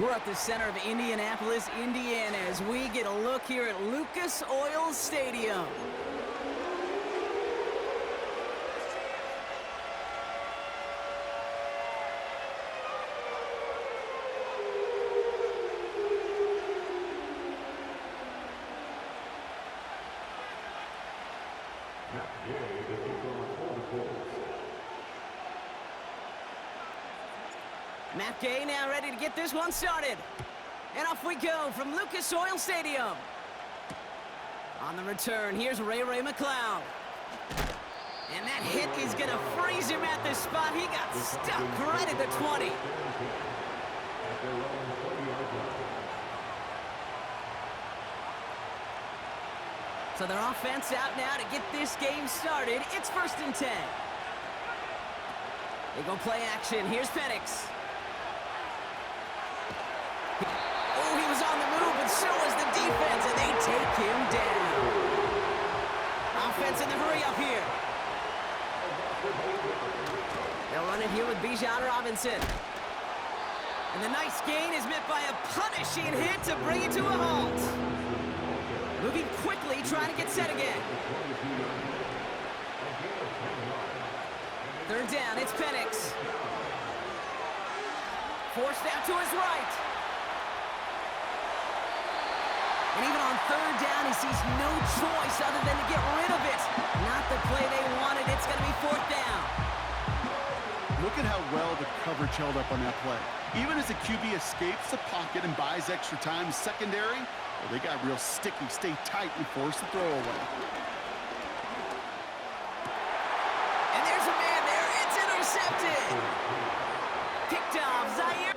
We're at the center of Indianapolis, Indiana, as we get a look here at Lucas Oil Stadium. Matt Gay now ready to get this one started. And off we go from Lucas Oil Stadium. On the return, here's Ray McLeod. And that hit is going to freeze him at the spot. He got stuck right at the 20. So their offense out now to get this game started. It's 1st and 10. They go play action. Here's Penix. Oh, he was on the move, but so was the defense, and they take him down. Offense in the hurry up here. They'll run it here with Bijan Robinson. And the nice gain is met by a punishing hit to bring it to a halt. Moving quickly, trying to get set again. 3rd down, it's Penix. Forced out to his right. And even on 3rd down, he sees no choice other than to get rid of it. Not the play they wanted. It's going to be 4th down. Look at how well the coverage held up on that play. Even as the QB escapes the pocket and buys extra time secondary, well, they got real sticky, stay tight, and force the throw away. And there's a man there. It's intercepted. Picked off Zaire.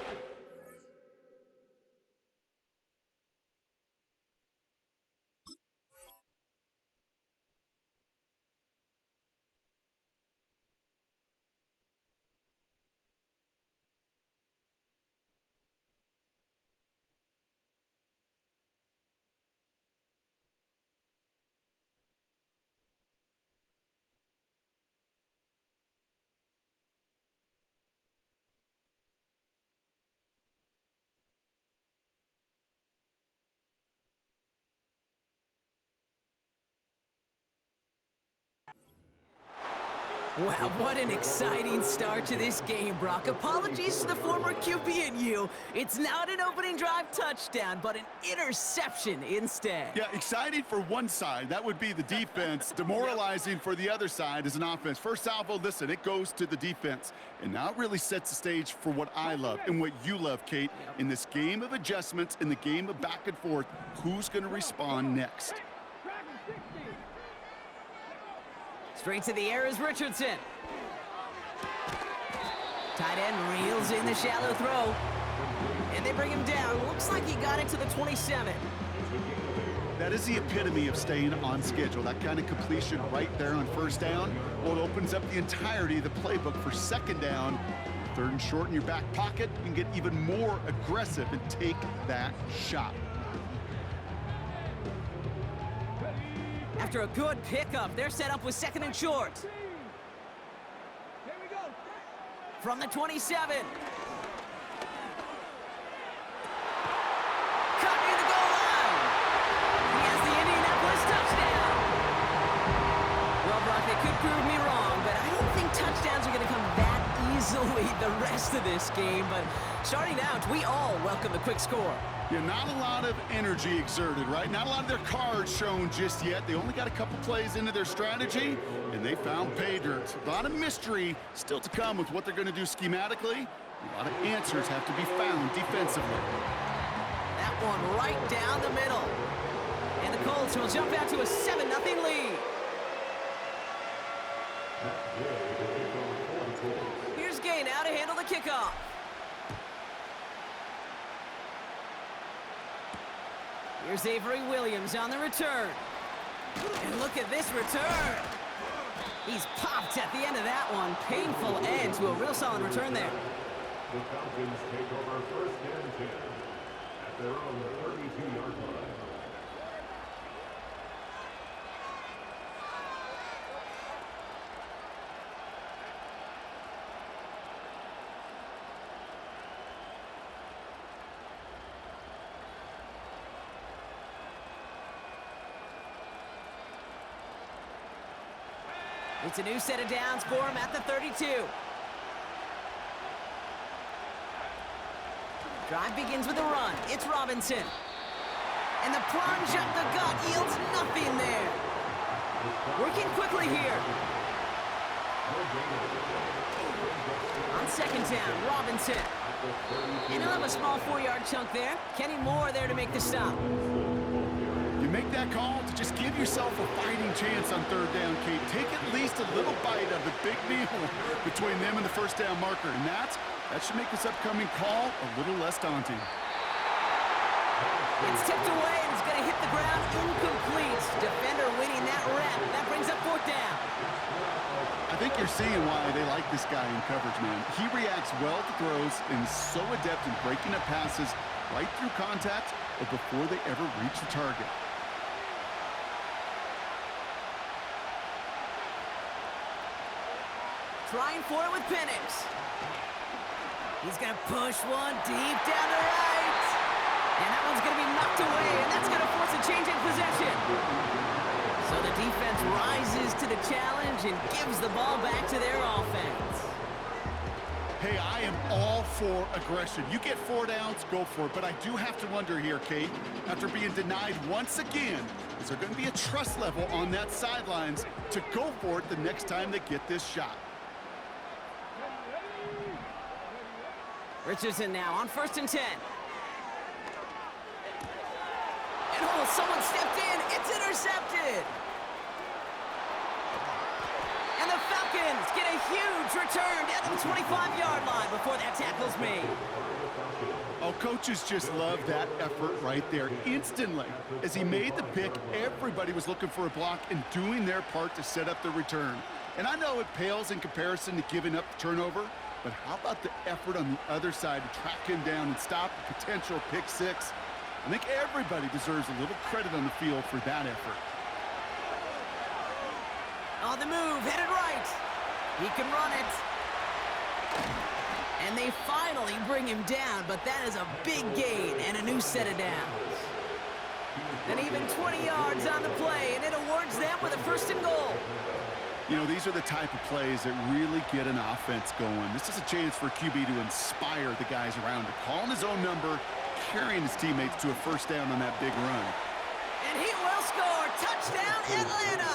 Wow, what an exciting start to this game, Brock. Apologies to the former QB and you. It's not an opening drive touchdown, but an interception instead. Yeah, exciting for one side. That would be the defense. Demoralizing for the other side as an offense. First salvo, listen, it goes to the defense. And now it really sets the stage for what I love and what you love, Kate. In this game of adjustments, in the game of back and forth, who's going to respond next? Straight to the air is Richardson. Tight end reels in the shallow throw. And they bring him down. Looks like he got it to the 27. That is the epitome of staying on schedule. That kind of completion right there on 1st down. Well, it opens up the entirety of the playbook for 2nd down. 3rd and short in your back pocket. You can get even more aggressive and take that shot. After a good pickup, they're set up with 2nd and short. Here we go. From the 27. Cut near the goal line. He has the Indianapolis touchdown. Well, Brock, they could prove me wrong, but I don't think touchdowns are going to come that easily the rest of this game. But starting out, we all welcome the quick score. Yeah, not a lot of energy exerted, right? Not a lot of their cards shown just yet. They only got a couple plays into their strategy, and they found pay dirt. A lot of mystery still to come with what they're going to do schematically. A lot of answers have to be found defensively. That one right down the middle. And the Colts will jump out to a 7-0 lead. Here's Gay now to handle the kickoff. Here's Avery Williams on the return. And look at this return. He's popped at the end of that one. Painful end to a real solid return there. The Falcons take over 1st and 10 at their own 32-yard line. It's a new set of downs for him at the 32. Drive begins with a run. It's Robinson. And the plunge up the gut yields nothing there. Working quickly here. On second down, Robinson. And he'll have a small 4-yard chunk there. Kenny Moore there to make the stop. You make that call to just give yourself a fighting chance on third down, Kate. Take at least a little bite of the big meal between them and the first down marker. And that should make this upcoming call a little less daunting. It's tipped away and it's going to hit the ground incomplete. Defender winning that rep. That brings up fourth down. I think you're seeing why they like this guy in coverage, man. He reacts well to throws and is so adept in breaking up passes right through contact or before they ever reach the target. Trying for it with Penix. He's going to push one deep down the right. And that one's going to be knocked away, and that's going to force a change in possession. So the defense rises to the challenge and gives the ball back to their offense. Hey, I am all for aggression. You get 4 downs, go for it. But I do have to wonder here, Kate, after being denied once again, is there going to be a trust level on that sidelines to go for it the next time they get this shot? Richardson now on 1st and 10. And oh, someone stepped in. It's intercepted. And the Falcons get a huge return down to the 25-yard line before that tackle's made. Oh, coaches just love that effort right there. Instantly, as he made the pick, everybody was looking for a block and doing their part to set up the return. And I know it pales in comparison to giving up the turnover, but how about the effort on the other side to track him down and stop the potential pick six? I think everybody deserves a little credit on the field for that effort. On the move, headed right. He can run it. And they finally bring him down, but that is a big gain and a new set of downs. And even 20 yards on the play, and it awards them with a 1st and goal. You know, these are the type of plays that really get an offense going. This is a chance for QB to inspire the guys around him, calling his own number, carrying his teammates to a 1st down on that big run. And he will score. Touchdown, Atlanta!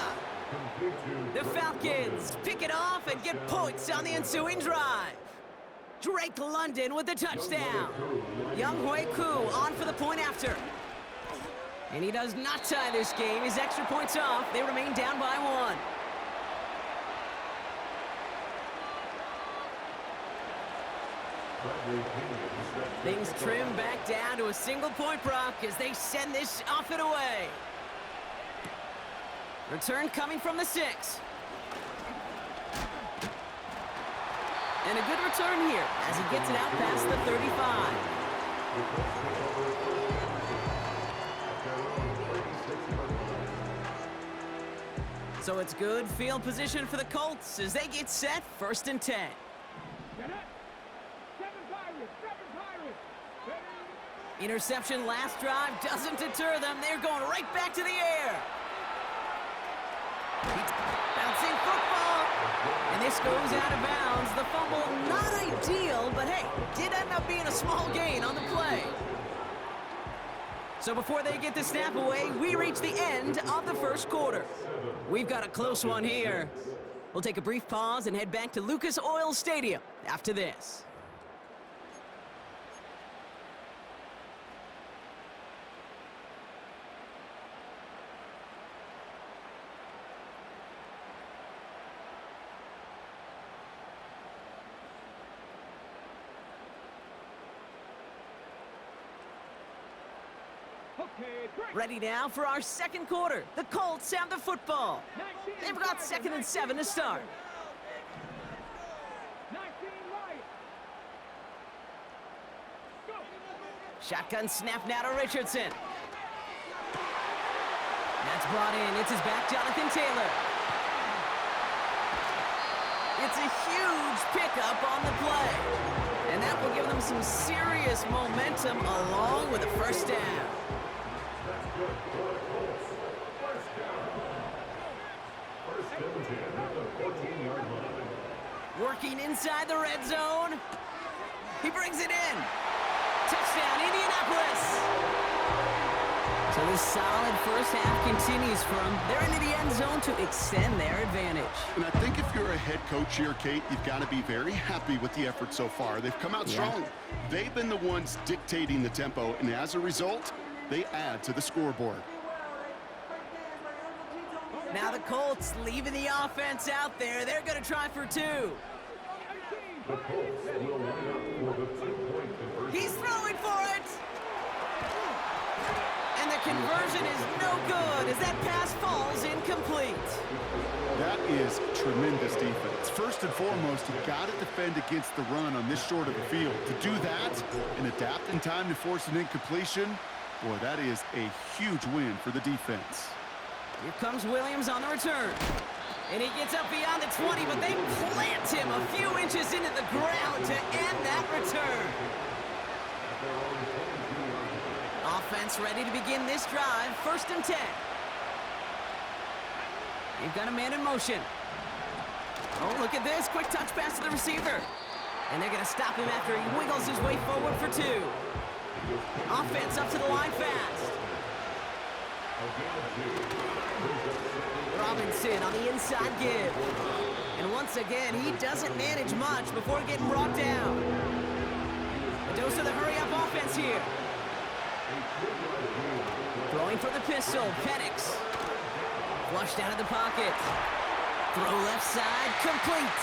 The Falcons pick it off and get points on the ensuing drive. Drake London with the touchdown. Younghoe Koo on for the point after. And he does not tie this game. His extra points off. They remain down by 1. Things trim back down to a single-point Brock as they send this off and away. Return coming from the 6. And a good return here as he gets it out past the 35. So it's good field position for the Colts as they get set 1st and 10. Interception last drive doesn't deter them. They're going right back to the air. Bouncing football. And this goes out of bounds. The fumble, not ideal, but hey, did end up being a small gain on the play. So before they get the snap away, we reach the end of the 1st quarter. We've got a close one here. We'll take a brief pause and head back to Lucas Oil Stadium after this. Ready now for our 2nd quarter. The Colts have the football. They've got 2nd and 7 to start. Shotgun snap now to Richardson. That's brought in. It's his back, Jonathan Taylor. It's a huge pickup on the play. And that will give them some serious momentum along with a 1st down. and 10 at the 14-yard line. Working inside the red zone. He brings it in. Touchdown, Indianapolis. So this solid first half continues for them. They're into the end zone to extend their advantage. And I think if you're a head coach here, Kate, you've got to be very happy with the effort so far. They've come out strong. They've been the ones dictating the tempo, and as a result, they add to the scoreboard. Now the Colts leaving the offense out there. They're going to try for two. The Colts will line up for the 2-point conversion. He's throwing for it. And the conversion is no good as that pass falls incomplete. That is tremendous defense. First and foremost, you've got to defend against the run on this short of a field. To do that and adapt in time to force an incompletion, boy, that is a huge win for the defense. Here comes Williams on the return. And he gets up beyond the 20, but they plant him a few inches into the ground to end that return. Offense ready to begin this drive. First and 10. They've got a man in motion. Oh, look at this. Quick touch pass to the receiver. And they're going to stop him after he wiggles his way forward for two. Offense up to the line fast. Robinson on the inside give. And once again, he doesn't manage much before getting brought down. A dose of the hurry-up offense here. Throwing for the pistol, Penix. Flushed out of the pocket. Throw left side, complete.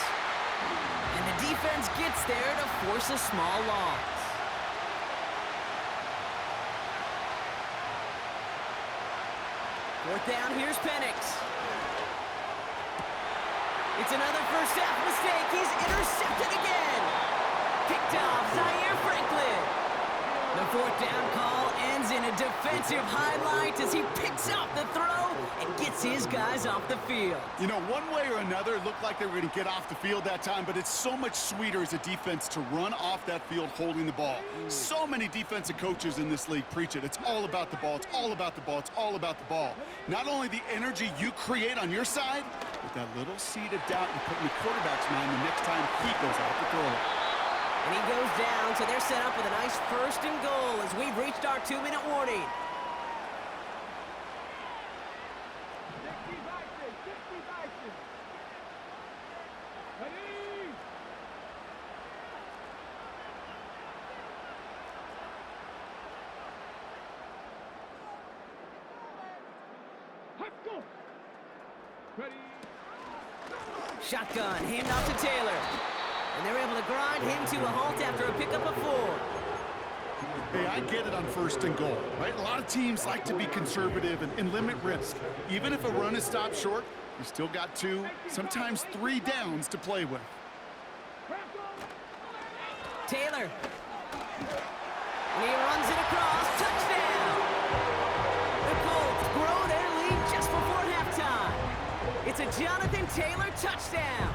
And the defense gets there to force a small loss. Fourth down, here's Penix. It's another first half mistake. He's intercepted again. Picked off Zaire Franklin. The fourth down call ends in a defensive highlight as he picks up the throw and gets his guys off the field. You know, one way or another, it looked like they were going to get off the field that time, but it's so much sweeter as a defense to run off that field holding the ball. So many defensive coaches in this league preach it. It's all about the ball. It's all about the ball. It's all about the ball. Not only the energy you create on your side, but that little seed of doubt you put in the quarterback's mind the next time he goes out to throw it. And he goes down, so they're set up with a nice first and goal as we've reached our 2-minute warning. Shotgun, hand off to Taylor. And they're able to grind him to a halt after a pickup of 4. Hey, I get it on first and goal, right? A lot of teams like to be conservative and limit risk. Even if a run is stopped short, you still got 2, sometimes 3 downs to play with. Taylor. And he runs it across. Touchdown! The Colts grow their lead just before halftime. It's a Jonathan Taylor touchdown.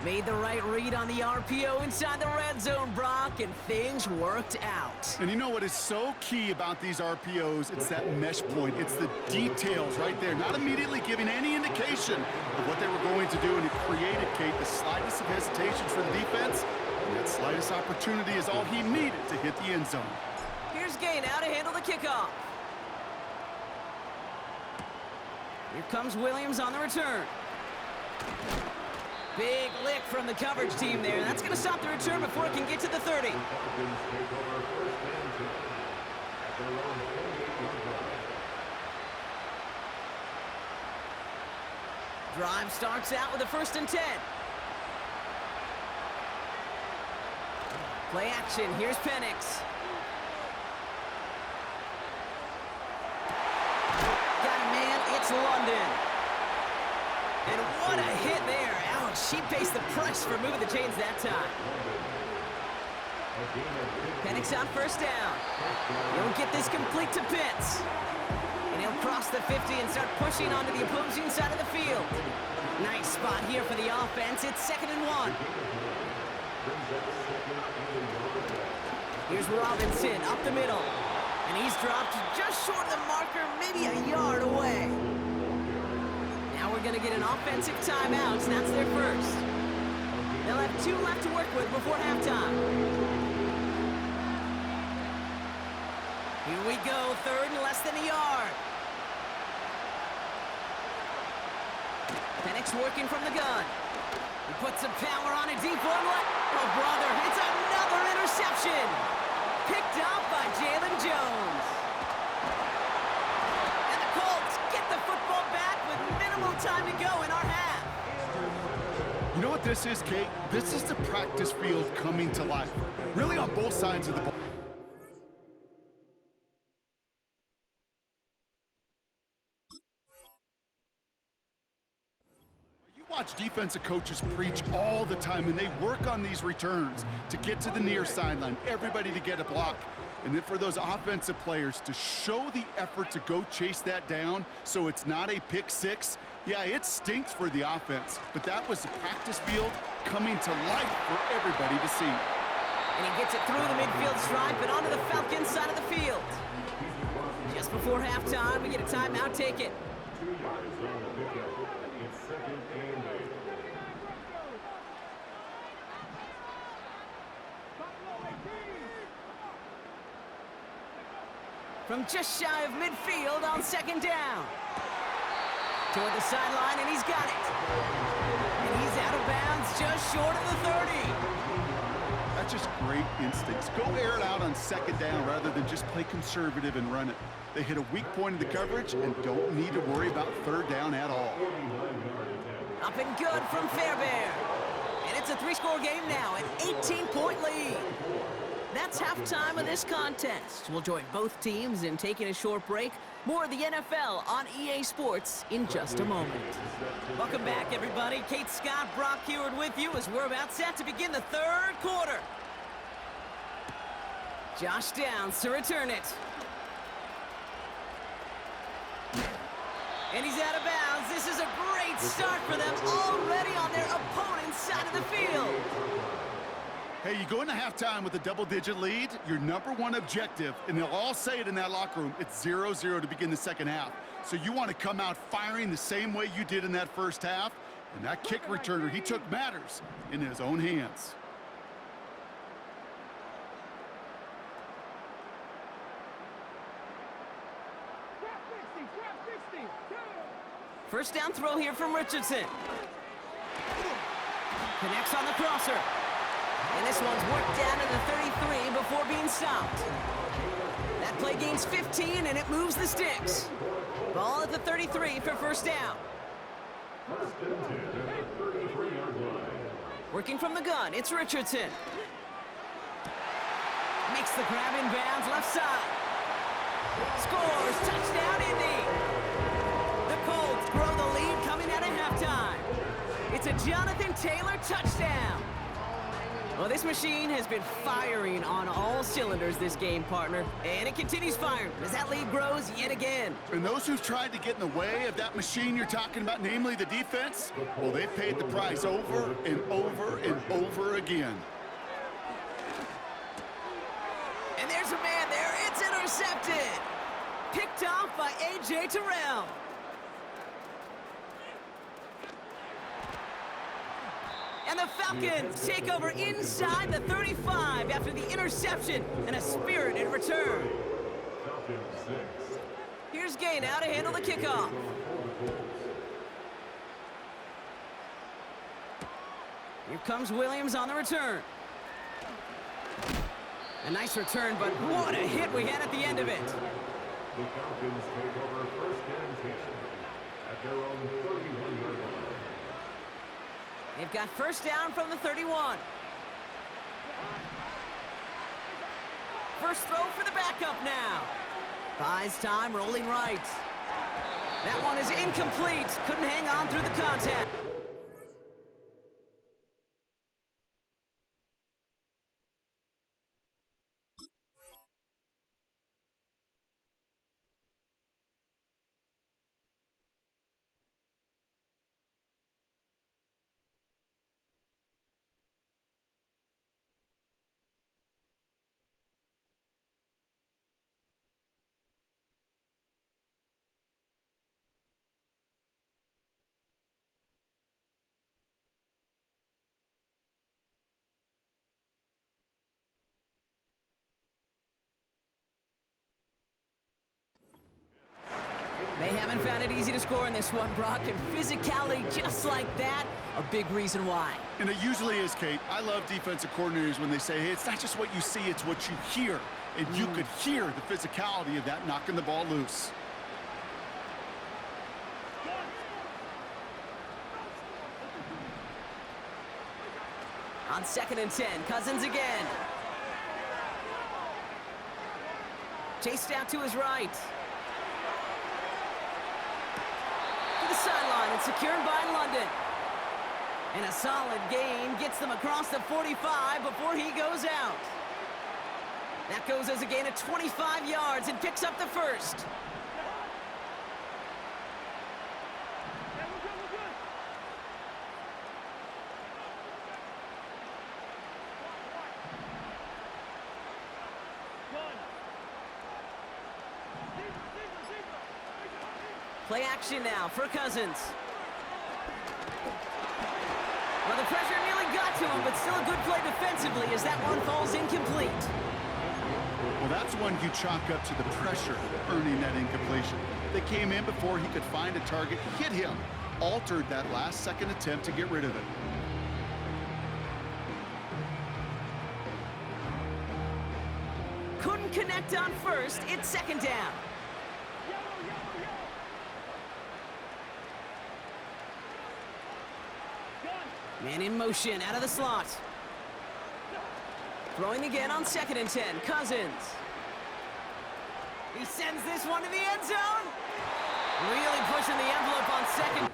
Made the right read on the RPO inside the red zone, Brock, and things worked out. And you know what is so key about these RPOs? It's that mesh point. It's the details right there. Not immediately giving any indication of what they were going to do, and it created, Kate, the slightest of hesitation for the defense. And that slightest opportunity is all he needed to hit the end zone. Here's Gay now to handle the kickoff. Here comes Williams on the return. Big lick from the coverage team there. That's going to stop the return before it can get to the 30. Drive starts out with a 1st and 10. Play action. Here's Penix. Got a man. It's London. And what a hit there. Ouch. She faced the press for moving the chains that time. Penix on first down. He'll get this complete to Pitts. And he'll cross the 50 and start pushing onto the opposing side of the field. Nice spot here for the offense. It's 2nd and 1. Here's Robinson up the middle. And he's dropped just short of the marker, maybe a yard away. Now we're we're going to get an offensive timeout, so that's their first. They'll have 2 left to work with before halftime. Here we go, 3rd and less than a yard. Penix working from the gun. He puts some power on a deep one. Oh, brother, it's another interception. Picked up by Jalen Jones. And the Colts get the football back with minimal time to go in our half. You know what this is, Kate? This is the practice field coming to life. Really on both sides of the ball. Watch defensive coaches preach all the time, and they work on these returns to get to the near sideline, everybody to get a block. And then for those offensive players to show the effort to go chase that down so it's not a pick six, yeah, it stinks for the offense. But that was the practice field coming to life for everybody to see. And he gets it through the midfield stripe and onto the Falcons side of the field. Just before halftime, we get a timeout taken. 2 yards on the pickup. It's 2nd and 8. From just shy of midfield on 2nd down. Toward the sideline, and he's got it. And he's out of bounds just short of the 30. That's just great instincts. Go air it out on 2nd down rather than just play conservative and run it. They hit a weak point in the coverage and don't need to worry about 3rd down at all. Up and good from Fairbairn. And it's a 3-score game now, an 18-point lead. That's halftime of this contest. We'll join both teams in taking a short break. More of the NFL on EA Sports in just a moment. Welcome back, everybody. Kate Scott, Brock Heward with you as we're about set to begin the 3rd quarter. Josh Downs to return it. And he's out of bounds. This is a great start for them, already on their opponent's side of the field. Hey, you go into halftime with a double-digit lead, your #1 objective, and they'll all say it in that locker room, it's 0-0 to begin the 2nd half. So you want to come out firing the same way you did in that 1st half, and that kick returner, he took matters in his own hands. First down throw here from Richardson. Connects on the crosser. And this one's worked down to the 33 before being stopped. That play gains 15, and it moves the sticks. Ball at the 33 for first down. Working from the gun, it's Richardson. Makes the grab in bounds, left side. Scores, touchdown Indy. The Colts grow the lead coming out of halftime. It's a Jonathan Taylor touchdown. Well, this machine has been firing on all cylinders this game, partner. And it continues firing as that lead grows yet again. And those who've tried to get in the way of that machine you're talking about, namely the defense, well, they've paid the price over and over and over again. And there's a man there. It's intercepted. Picked off by A.J. Terrell. And the Falcons take over inside the 35 after the interception and a spirited return. Here's Gay now to handle the kickoff. Here comes Williams on the return. A nice return, but what a hit we had at the end of it. The Falcons take over 1st and 10 at their own 31-yard line. They've got first down from the 31. First throw for the backup now. Buys time, rolling right. That one is incomplete. Couldn't hang on through the contact. haven't found it easy to score in this one, Brock, and physicality just like that, a big reason why. And it usually is, Kate. I love defensive coordinators when they say, hey, it's not just what you see, it's what you hear. And you could hear the physicality of that knocking the ball loose. On 2nd and 10, Cousins again. Chased out to his right. To the sideline and secured by London. And a solid gain gets them across the 45 before he goes out. That goes as a gain of 25 yards and picks up the first. Play action now for Cousins. Well, the pressure nearly got to him, but still a good play defensively as that one falls incomplete. Well, that's one you chalk up to the pressure earning that incompletion. They came in before he could find a target, hit him, altered that last-second attempt to get rid of it. Couldn't connect on first. It's 2nd down. Man in motion out of the slot. Throwing again on 2nd and 10. Cousins. He sends this one to the end zone. Really pushing the envelope on 2nd